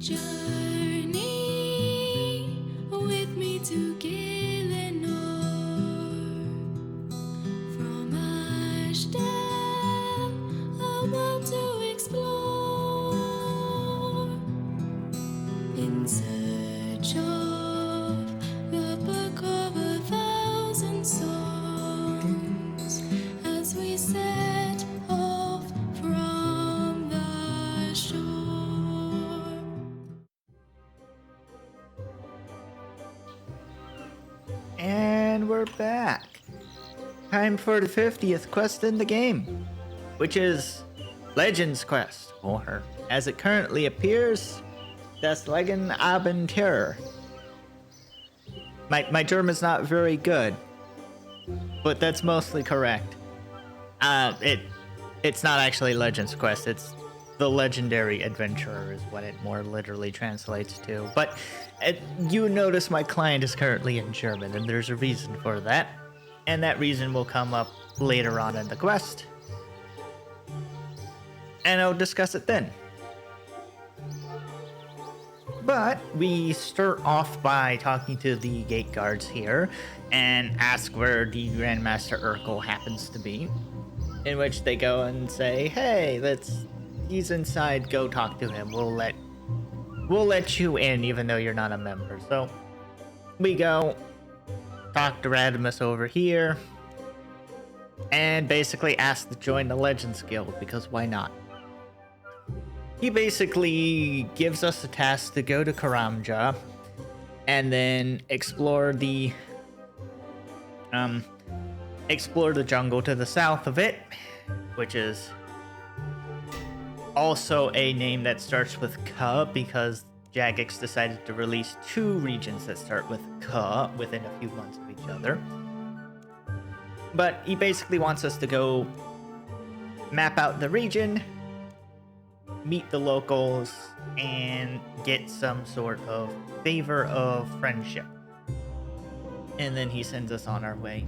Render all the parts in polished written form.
Journey with me to Gillinor, from Ashdale, a world to explore, in search of the book of 1,000 songs, as we set off from the shore. And we're back. Time for the 50th quest in the game, which is Legends Quest, or as it currently appears, Das Legen Abenteuer. My German's not very good, but that's mostly correct. It's not actually Legends Quest, it's The Legendary Adventurer is what it more literally translates to. But you notice my client is currently in German, and there's a reason for that. And that reason will come up later on in the quest. And I'll discuss it then. But we start off by talking to the gate guards here and ask where the Grandmaster Urkel happens to be. In which they go and say, hey, he's inside, go talk to him. We'll let you in even though you're not a member. So we go talk to Radimus over here and basically ask to join the Legends Guild, because why not? He basically gives us a task to go to Karamja and then explore the jungle to the south of it, which is also a name that starts with K, because Jagex decided to release 2 regions that start with K within a few months of each other. But he basically wants us to go map out the region, meet the locals, and get some sort of favor of friendship. And then he sends us on our way.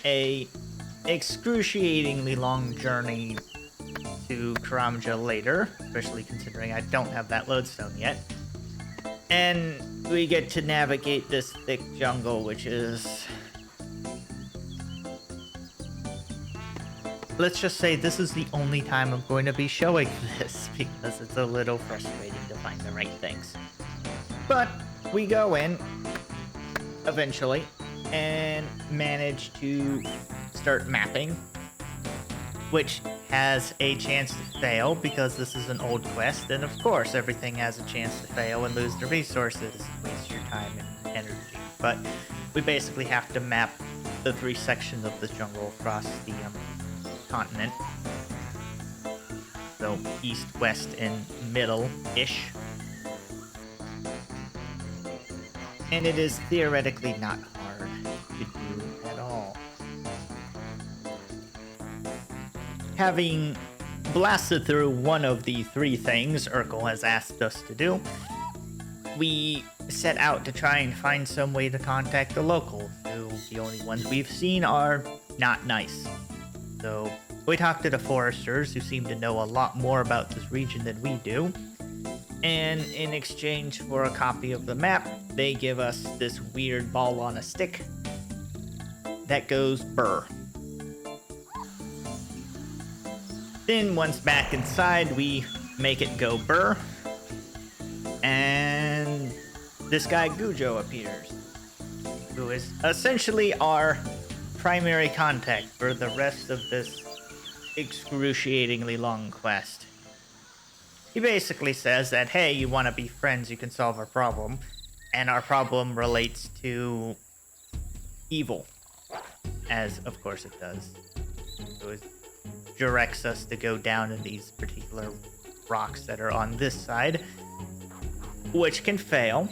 A excruciatingly long journey to Karamja later, especially considering I don't have that lodestone yet. And we get to navigate this thick jungle, which is... let's just say this is the only time I'm going to be showing this, because it's a little frustrating to find the right things. But we go in, eventually, and manage to start mapping, which has a chance to fail because this is an old quest, and of course everything has a chance to fail and lose the resources, waste your time and energy. But we basically have to map the 3 sections of the jungle across the continent. So east, west, and middle-ish. And it is theoretically not hard to do at all. Having blasted through one of the 3 things Urkel has asked us to do, we set out to try and find some way to contact the locals, who the only ones we've seen are not nice. So we talked to the foresters, who seem to know a lot more about this region than we do. And in exchange for a copy of the map, they give us this weird ball on a stick that goes burr. Then once back inside, we make it go burr, and this guy Gujo appears, who is essentially our primary contact for the rest of this excruciatingly long quest. He basically says that, hey, you want to be friends, you can solve our problem, and our problem relates to evil, as of course it does. So it directs us to go down in these particular rocks that are on this side, which can fail,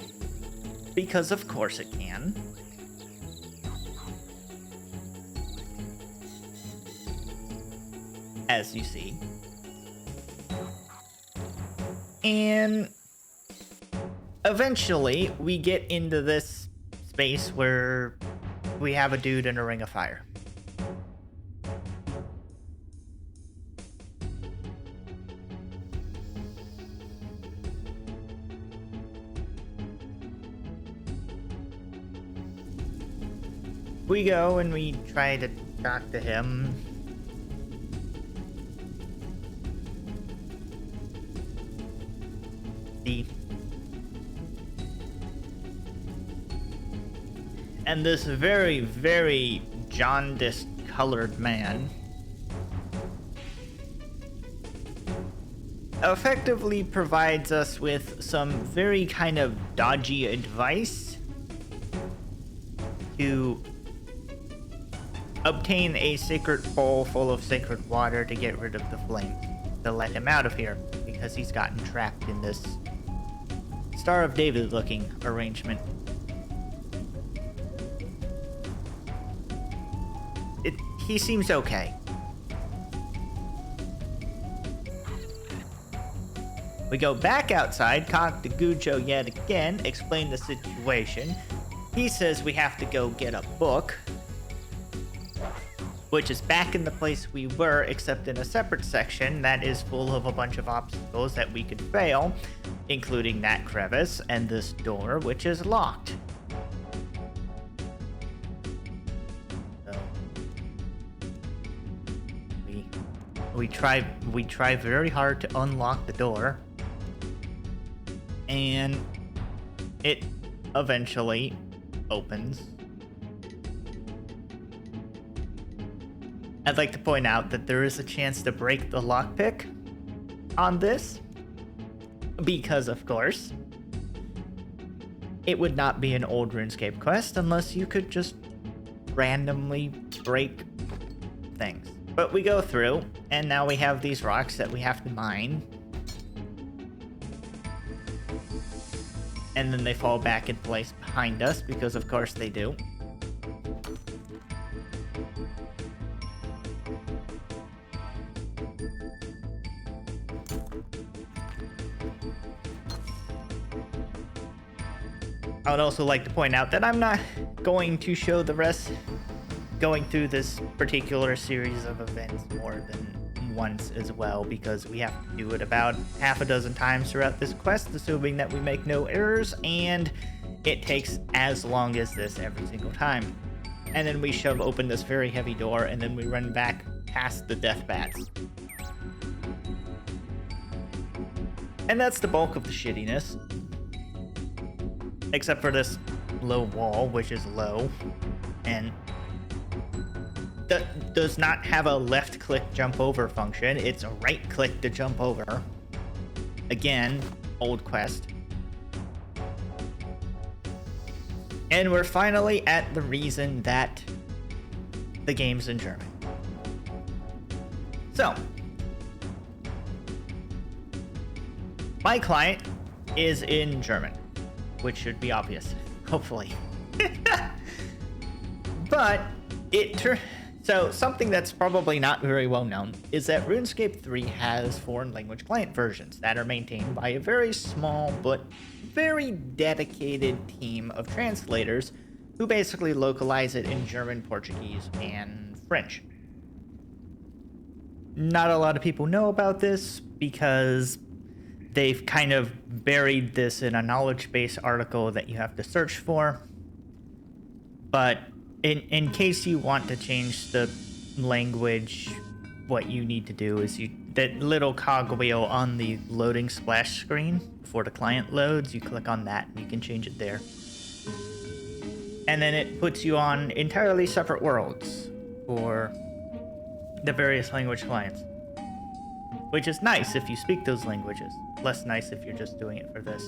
because of course it can. As you see. And eventually we get into this space where we have a dude in a ring of fire. we go and we try to talk to him. And this very, very jaundiced colored man effectively provides us with some very kind of dodgy advice to obtain a sacred bowl full of sacred water to get rid of the flame, to let him out of here, because he's gotten trapped in this Star of David looking arrangement. He seems okay. We go back outside, talk to Gujo yet again, explain the situation. He says we have to go get a book, which is back in the place we were, except in a separate section that is full of a bunch of obstacles that we could fail, including that crevice and this door, which is locked. We try very hard to unlock the door, and it eventually opens. I'd like to point out that there is a chance to break the lockpick on this, because of course it would not be an old RuneScape quest unless you could just randomly break things. But we go through, and now we have these rocks that we have to mine. And then they fall back in place behind us, because of course they do. I would also like to point out that I'm not going to show the rest going through this particular series of events more than once as well, because we have to do it about half a dozen times throughout this quest, assuming that we make no errors, and it takes as long as this every single time. And then we shove open this very heavy door, and then we run back past the death bats. And that's the bulk of the shittiness. Except for this low wall, which is low, and that does not have a left click jump over function. It's a right click to jump over. Again, old quest. And we're finally at the reason that the game's in German. So, my client is in German, which should be obvious, hopefully. But so something that's probably not very well known is that RuneScape 3 has foreign language client versions that are maintained by a very small but very dedicated team of translators who basically localize it in German, Portuguese, and French. Not a lot of people know about this because they've kind of buried this in a knowledge base article that you have to search for. But in case you want to change the language, what you need to do is that little cogwheel on the loading splash screen before the client loads, you click on that and you can change it there. And then it puts you on entirely separate worlds for the various language clients, which is nice if you speak those languages. Less nice if you're just doing it for this.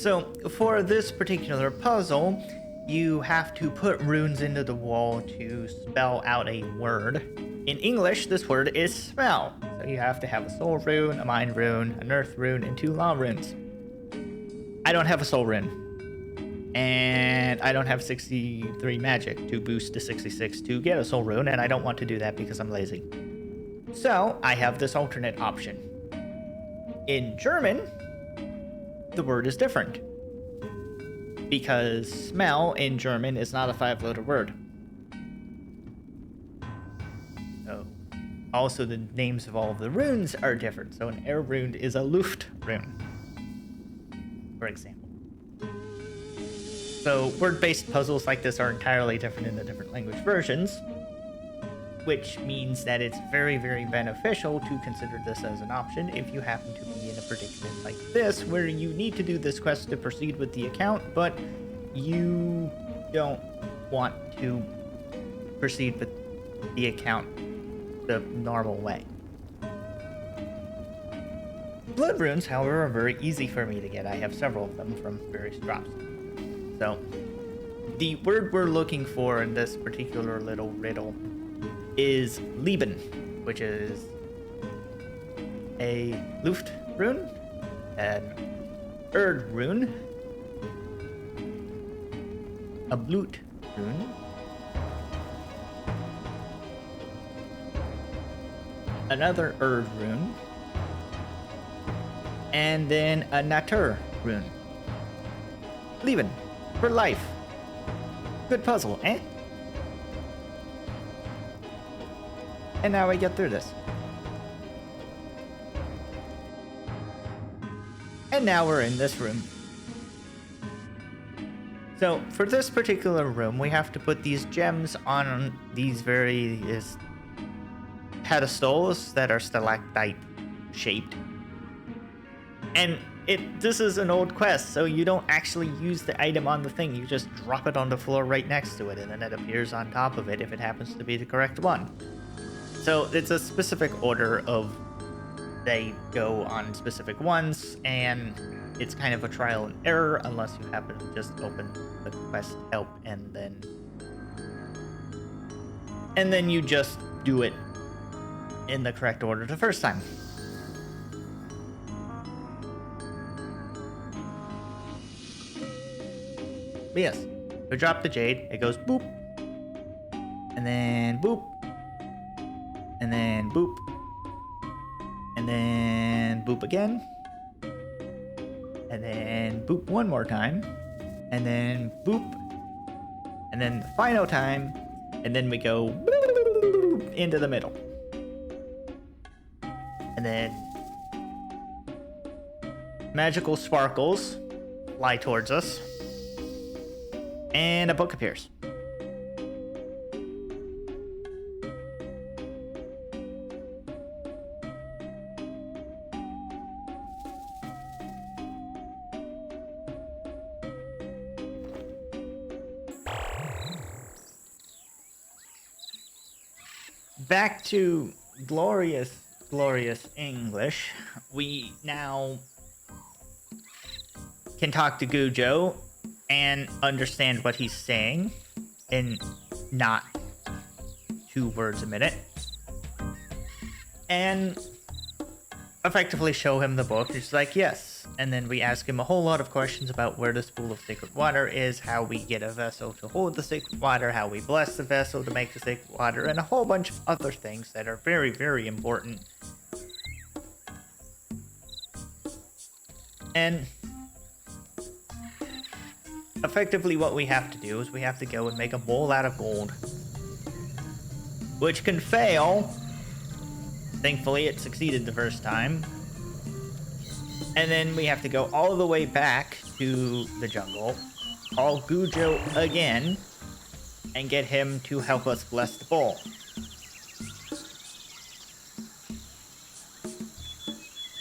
So for this particular puzzle, you have to put runes into the wall to spell out a word. In English, this word is smell. So you have to have a soul rune, a mind rune, an earth rune, and 2 law runes. I don't have a soul rune. And I don't have 63 magic to boost to 66 to get a soul rune, and I don't want to do that because I'm lazy. So I have this alternate option. In German, the word is different, because smell in German is not a 5-letter word. So, also the names of all of the runes are different. So an air rune is a Luft rune, for example. So word-based puzzles like this are entirely different in the different language versions, which means that it's very, very beneficial to consider this as an option if you happen to be in a predicament like this, where you need to do this quest to proceed with the account, but you don't want to proceed with the account the normal way. Blood runes, however, are very easy for me to get. I have several of them from various drops. So, the word we're looking for in this particular little riddle is Lieben, which is a Luft rune, an Erd rune, a Blut rune, another Erd rune, and then a Natur rune. Lieben, for life. Good puzzle, eh? And now we get through this. And now we're in this room. So for this particular room, we have to put these gems on these various pedestals that are stalactite shaped. And this is an old quest, so you don't actually use the item on the thing. You just drop it on the floor right next to it, and then it appears on top of it if it happens to be the correct one. So it's a specific order of they go on specific ones, and it's kind of a trial and error unless you happen to just open the quest help and then you just do it in the correct order the first time. But yes, we drop the jade, it goes boop, and then boop, and then boop, and then boop again, and then boop one more time, and then boop, and then the final time, and then we go into the middle. And then magical sparkles fly towards us, and a book appears. Back to glorious English. We now can talk to Gujo and understand what he's saying in not 2 words a minute, and effectively show him the book. He's like, yes. And then we ask him a whole lot of questions about where this pool of sacred water is, how we get a vessel to hold the sacred water, how we bless the vessel to make the sacred water, and a whole bunch of other things that are very, very important. And effectively what we have to do is we have to go and make a bowl out of gold, which can fail. Thankfully it succeeded the first time. And then we have to go all the way back to the jungle, call Gujo again, and get him to help us bless the bowl.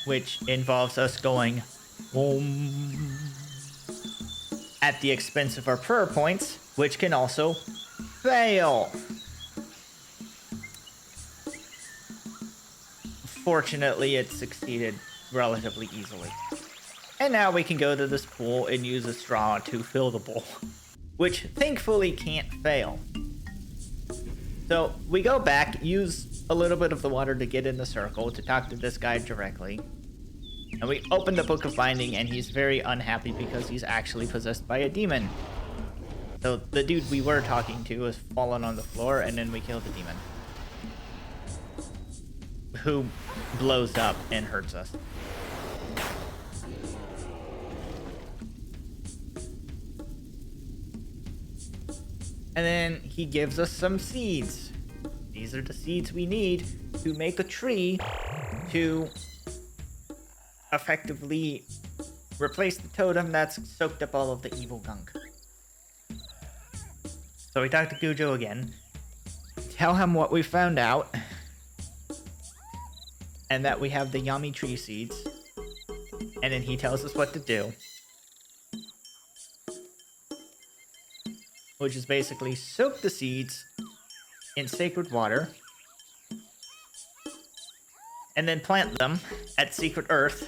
Which involves us going home at the expense of our prayer points, which can also fail. Fortunately, it succeeded relatively easily. And now we can go to this pool and use a straw to fill the bowl, which thankfully can't fail. So we go back, use a little bit of the water to get in the circle to talk to this guy directly. And we open the Book of Binding, and he's very unhappy because he's actually possessed by a demon. So the dude we were talking to has fallen on the floor, and then we kill the demon, who blows up and hurts us. And then he gives us some seeds. These are the seeds we need to make a tree to effectively replace the totem that's soaked up all of the evil gunk. So we talk to Gujo again, tell him what we found out, and that we have the yummy tree seeds, and then he tells us what to do, which is basically soak the seeds in sacred water, and then plant them at Secret Earth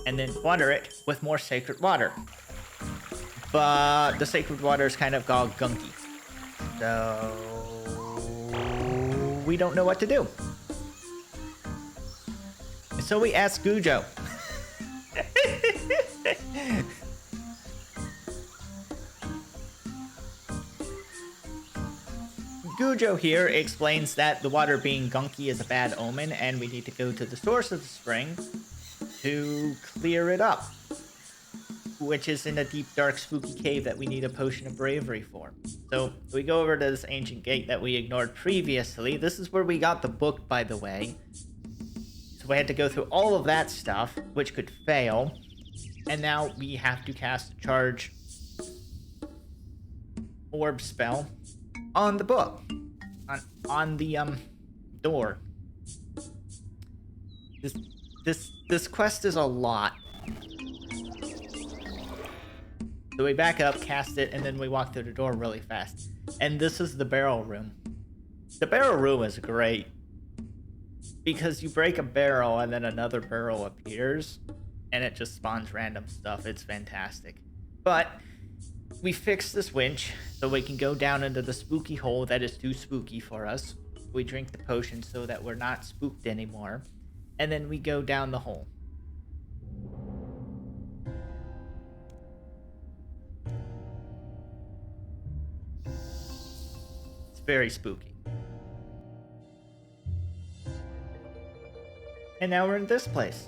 and then water it with more sacred water. But the sacred water is kind of all gunky, so we don't know what to do. So we asked Gujo. Gujo here explains that the water being gunky is a bad omen and we need to go to the source of the spring to clear it up, which is in a deep, dark, spooky cave that we need a potion of bravery for. So we go over to this ancient gate that we ignored previously. This is where we got the book, by the way. So we had to go through all of that stuff, which could fail. And now we have to cast a charge orb spell on the book. On the door. This quest is a lot. So we back up, cast it, and then we walk through the door really fast. And this is the barrel room. The barrel room is great, because you break a barrel and then another barrel appears, and it just spawns random stuff. It's fantastic. But we fixed this winch so we can go down into the spooky hole that is too spooky for us. We drink the potion so that we're not spooked anymore. And then we go down the hole. It's very spooky. And now we're in this place.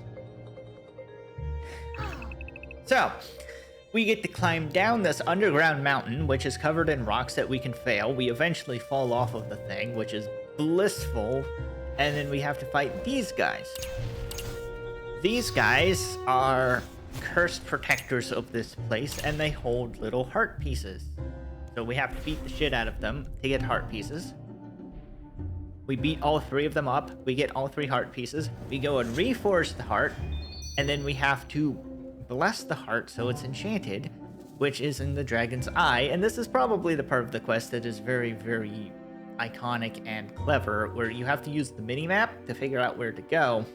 So, we get to climb down this underground mountain, which is covered in rocks that we can fail. We eventually fall off of the thing, which is blissful. And then we have to fight these guys. These guys are cursed protectors of this place, and they hold little heart pieces. So we have to beat the shit out of them to get heart pieces. We beat all three of them up. We get all 3 heart pieces. We go and reforge the heart, and then we have to bless the heart so it's enchanted, which is in the dragon's eye. And this is probably the part of the quest that is very, very iconic and clever, where you have to use the mini-map to figure out where to go.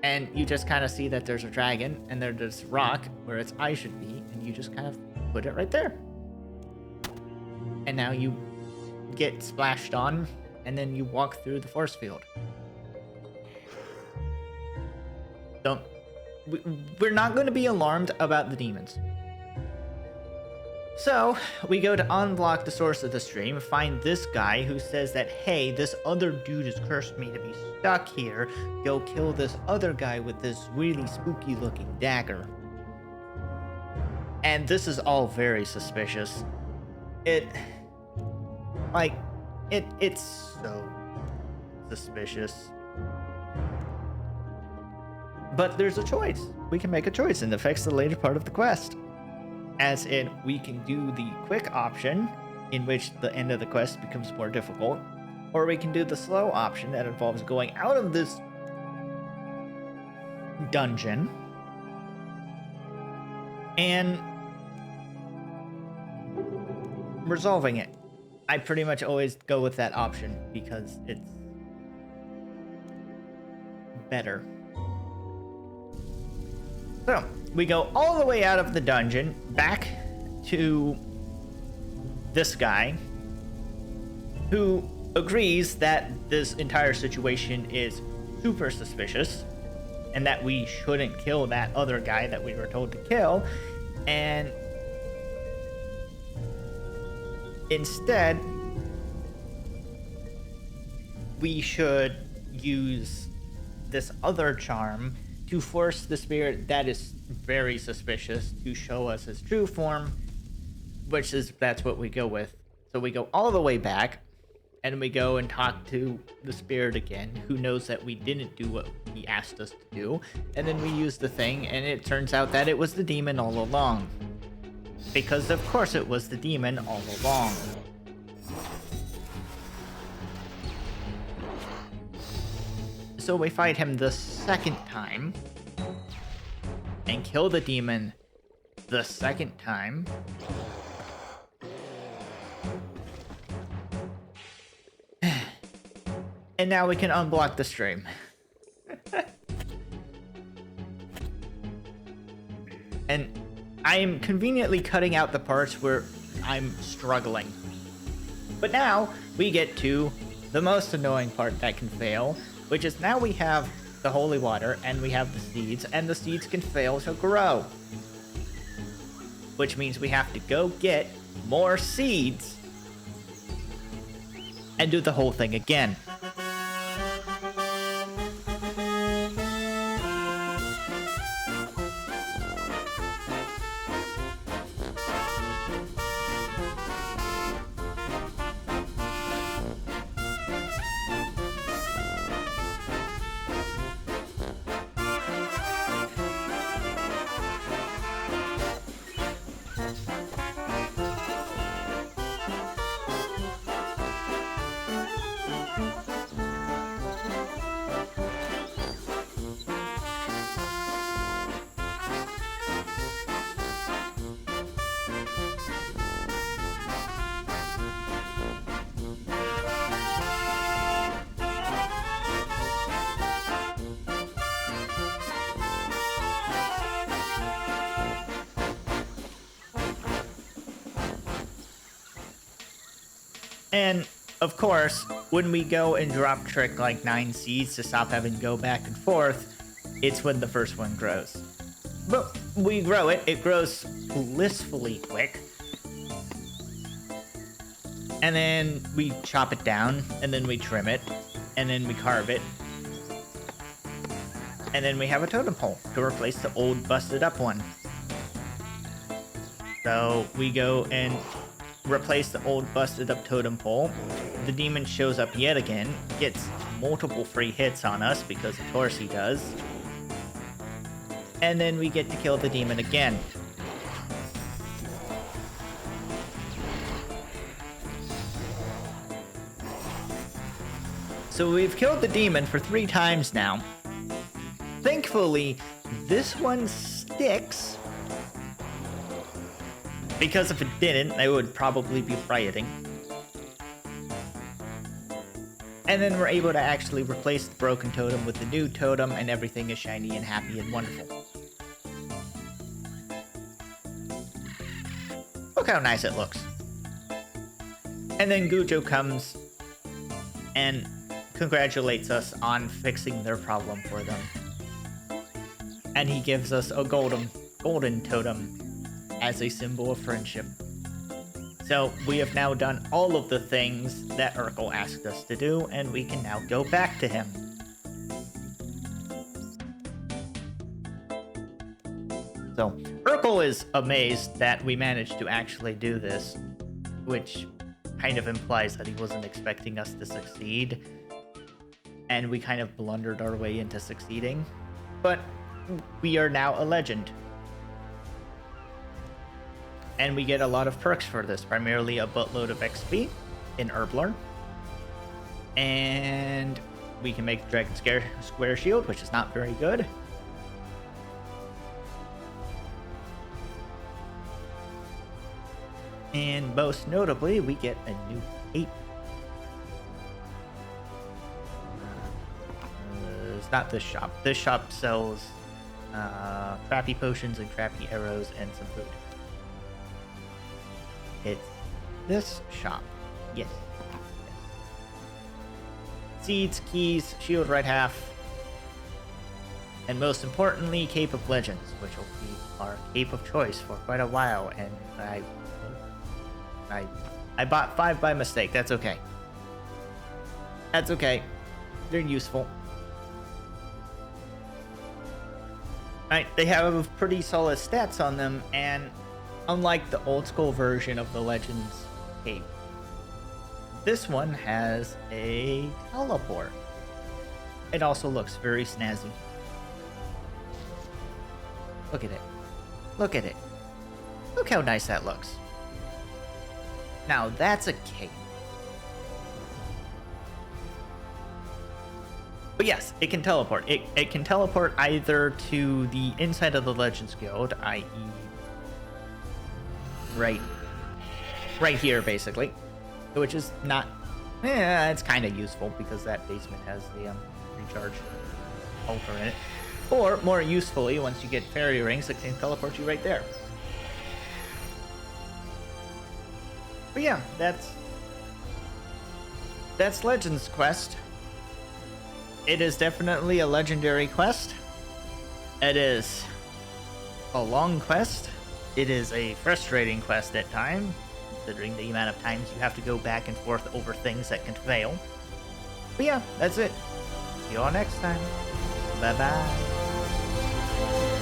And you just kind of see that there's a dragon, and there's this rock where its eye should be, and you just kind of put it right there. And now you get splashed on, and then you walk through the force field. We're not going to be alarmed about the demons. So, we go to unblock the source of the stream, find this guy who says that, hey, this other dude has cursed me to be stuck here. Go kill this other guy with this really spooky looking dagger. And this is all very suspicious. It's so suspicious. But there's a choice. We can make a choice, and it affects the later part of the quest. As in, we can do the quick option, in which the end of the quest becomes more difficult, or we can do the slow option that involves going out of this dungeon and resolving it. I pretty much always go with that option because it's better. So, we go all the way out of the dungeon, back to this guy, who agrees that this entire situation is super suspicious, and that we shouldn't kill that other guy that we were told to kill, and instead, we should use this other charm to force the spirit that is very suspicious to show us his true form, that's what we go with. So we go all the way back, and we go and talk to the spirit again, who knows that we didn't do what he asked us to do, and then we use the thing, and it turns out that it was the demon all along. because of course it was the demon all along. So we fight him the second time and kill the demon the second time. And now we can unblock the stream. And I am conveniently cutting out the parts where I'm struggling. But now we get to the most annoying part that can fail, which is now we have the holy water and we have the seeds, and the seeds can fail to grow. Which means we have to go get more seeds and do the whole thing again. And of course, when we go and drop trick like 9 seeds to stop having to go back and forth, it's when the first one grows. But we grow it, it grows blissfully quick. And then we chop it down, and then we trim it, and then we carve it. And then we have a totem pole to replace the old busted up one. So we go and replace the old busted up totem pole. The demon shows up yet again, gets multiple free hits on us because of course he does. And then we get to kill the demon again. So we've killed the demon for 3 times now. Thankfully, this one sticks. Because if it didn't, they would probably be rioting. And then we're able to actually replace the broken totem with the new totem, and everything is shiny and happy and wonderful. Look how nice it looks. And then Gujo comes and congratulates us on fixing their problem for them. And he gives us a golden totem as a symbol of friendship. So we have now done all of the things that Urkel asked us to do, and we can now go back to him. So Urkel is amazed that we managed to actually do this, which kind of implies that he wasn't expecting us to succeed, and we kind of blundered our way into succeeding. But we are now a legend. And we get a lot of perks for this, primarily a buttload of XP in Herbler. And we can make the Dragon Square Shield, which is not very good. And most notably, we get a new cape. It's not this shop. This shop sells crappy potions and crappy arrows and some food. It's this shop. Yes. Seeds, keys, shield right half. And most importantly, Cape of Legends, which will be our cape of choice for quite a while. And I bought 5 by mistake. That's okay. That's okay. They're useful. Right, they have pretty solid stats on them, and unlike the old school version of the Legends cape, this one has a teleport. It also looks very snazzy. Look at it. Look at it. Look how nice that looks. Now that's a cave. But yes, it can teleport. It can teleport either to the inside of the Legends Guild, i.e. right here, basically. Which is not... it's kind of useful because that basement has the recharge altar in it. Or, more usefully, once you get fairy rings, it can teleport you right there. But yeah, that's Legends Quest. It is definitely a legendary quest. It is a long quest. It is a frustrating quest at times, considering the amount of times you have to go back and forth over things that can fail. But yeah, that's it. See you all next time. Bye-bye.